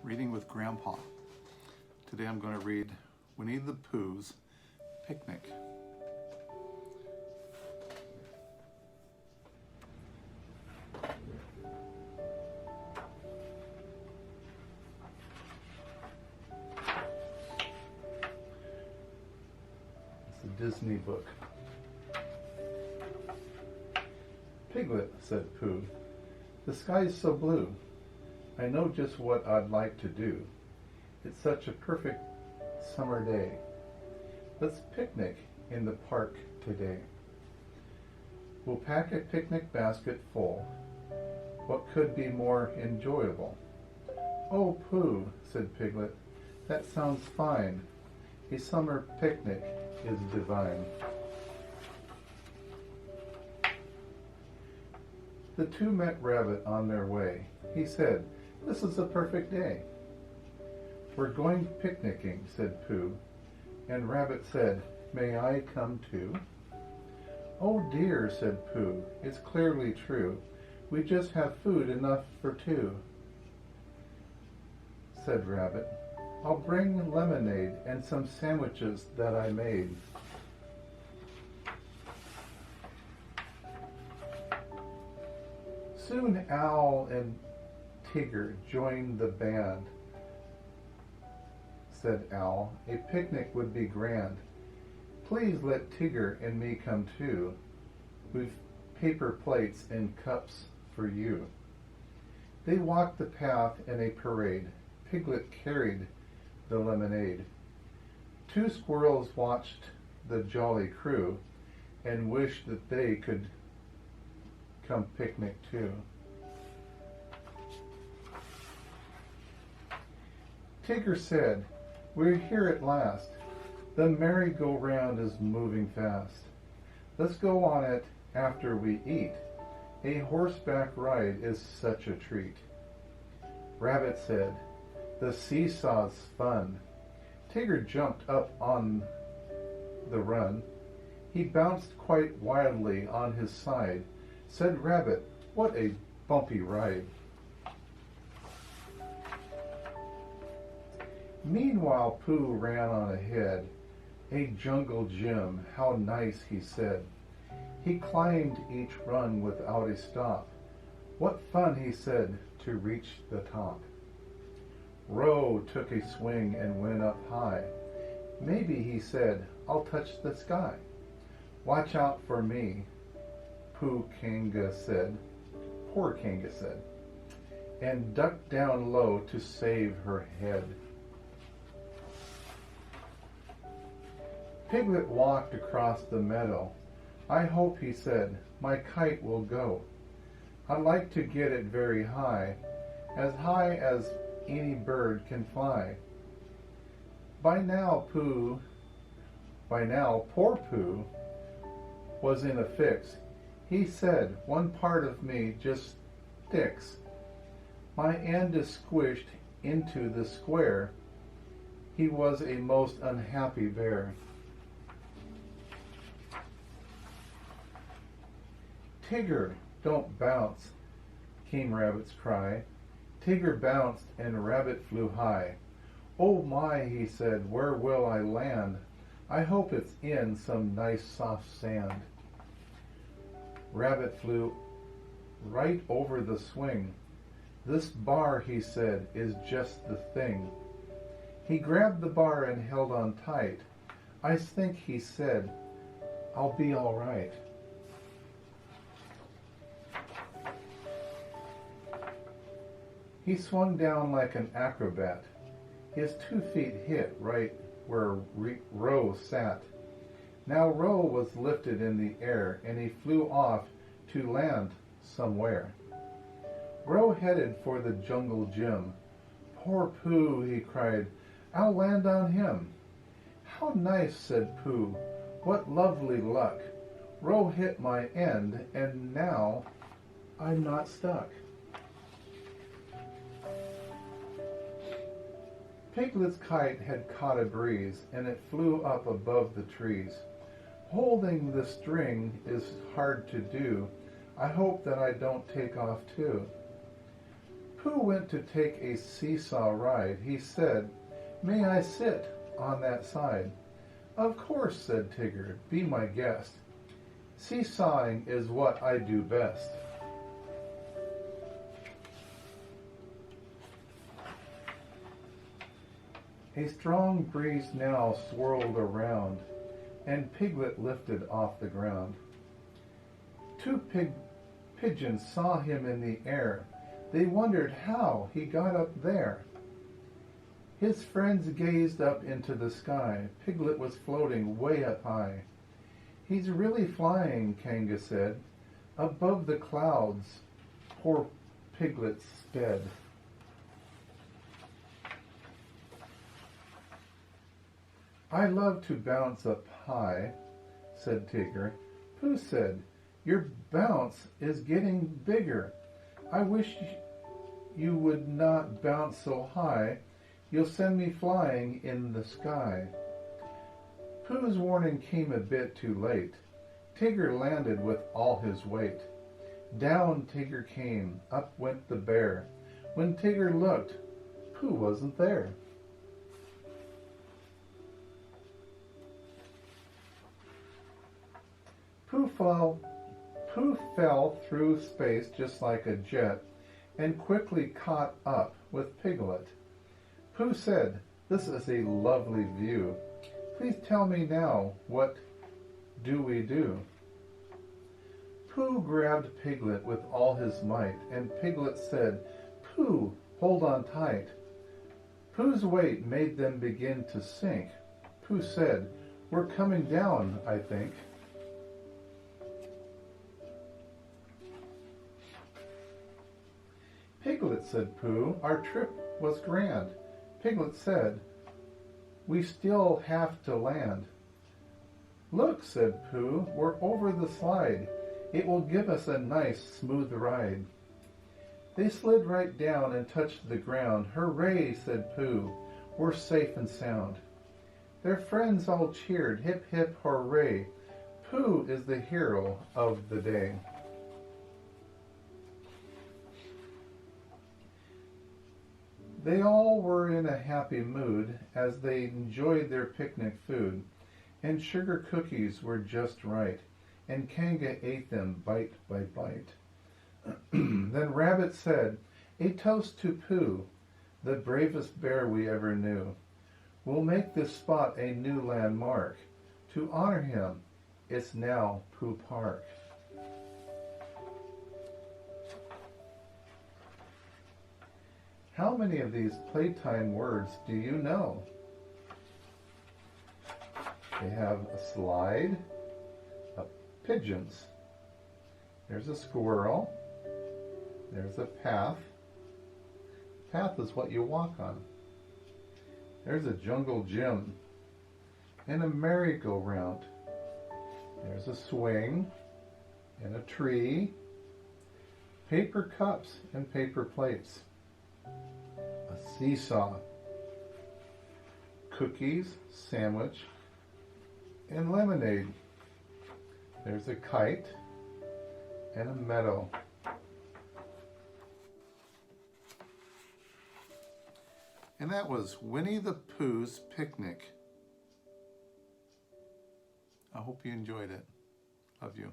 Reading with Grandpa. Today I'm going to read Winnie the Pooh's Picnic. It's a Disney book. "Piglet," said Pooh, "the sky's so blue. I know just what I'd like to do. It's such a perfect summer day. Let's picnic in the park today. We'll pack a picnic basket full. What could be more enjoyable?" "Oh, Pooh," said Piglet, "that sounds fine. A summer picnic is divine." The two met Rabbit on their way. He said, "This is a perfect day." "We're going picnicking," said Pooh, and Rabbit said, "May I come too?" "Oh dear," said Pooh, "it's clearly true. We just have food enough for two." Said Rabbit, "I'll bring lemonade and some sandwiches that I made." Soon Owl and Tigger joined the band. Said Owl, "A picnic would be grand. Please let Tigger and me come too. We've paper plates and cups for you." They walked the path in a parade. Piglet carried the lemonade. Two squirrels watched the jolly crew and wished that they could come picnic too. Tigger said, "We're here at last. The merry-go-round is moving fast. Let's go on it after we eat. A horseback ride is such a treat." Rabbit said, "The seesaw's fun." Tigger jumped up on the run. He bounced quite wildly on his side. Said Rabbit, "What a bumpy ride." Meanwhile Pooh ran on ahead. "A jungle gym, how nice," he said. He climbed each rung without a stop. "What fun," he said, "to reach the top." Row took a swing and went up high. "Maybe," he said, "I'll touch the sky." "Watch out for me," Poor Kanga said, and ducked down low to save her head. Piglet walked across the meadow. "I hope," he said, "my kite will go. I'd like to get it very high as any bird can fly." By now, poor Pooh was in a fix. He said, "One part of me just sticks. My end is squished into the square." He was a most unhappy bear. "Tigger, don't bounce," came Rabbit's cry. Tigger bounced and Rabbit flew high. "Oh my," he said, "where will I land? I hope it's in some nice soft sand." Rabbit flew right over the swing. "This bar," he said, "is just the thing." He grabbed the bar and held on tight. "I think," he said, "I'll be all right." He swung down like an acrobat. His 2 feet hit right where Row sat. Now Row was lifted in the air, and he flew off to land somewhere. Row headed for the jungle gym. "Poor Pooh," he cried, "I'll land on him." "How nice," said Pooh. "What lovely luck. Row hit my end, and now I'm not stuck." Piglet's kite had caught a breeze, and it flew up above the trees. "Holding the string is hard to do. I hope that I don't take off too." Pooh went to take a seesaw ride. He said, "May I sit on that side?" "Of course," said Tigger. "Be my guest. Seesawing is what I do best." A strong breeze now swirled around, and Piglet lifted off the ground. Two pigeons saw him in the air. They wondered how he got up there. His friends gazed up into the sky. Piglet was floating way up high. "He's really flying," Kanga said. Above the clouds, poor Piglet sped. "I love to bounce up high," said Tigger. Pooh said, "Your bounce is getting bigger. I wish you would not bounce so high. You'll send me flying in the sky." Pooh's warning came a bit too late. Tigger landed with all his weight. Down Tigger came, up went the bear. When Tigger looked, Pooh wasn't there. Pooh fell through space just like a jet and quickly caught up with Piglet. Pooh said, "This is a lovely view. Please tell me now, what do we do?" Pooh grabbed Piglet with all his might, and Piglet said, "Pooh, hold on tight." Pooh's weight made them begin to sink. Pooh said, "We're coming down, I think." "Piglet," said Pooh, "our trip was grand." Piglet said, "We still have to land." "Look," said Pooh, "we're over the slide. It will give us a nice smooth ride." They slid right down and touched the ground. "Hooray," said Pooh, "we're safe and sound." Their friends all cheered, "Hip, hip, hooray. Pooh is the hero of the day." They all were in a happy mood as they enjoyed their picnic food, and sugar cookies were just right, and Kanga ate them bite by bite. Then Rabbit said, "A toast to Pooh, the bravest bear we ever knew. We'll make this spot a new landmark. To honor him, it's now Pooh Park." How many of these playtime words do you know? They have a slide, pigeons. There's a squirrel. There's a path. Path is what you walk on. There's a jungle gym and a merry-go-round. There's a swing and a tree, paper cups and paper plates, a seesaw, cookies, sandwich, and lemonade. There's a kite and a meadow. And that was Winnie the Pooh's Picnic. I hope you enjoyed it. Love you.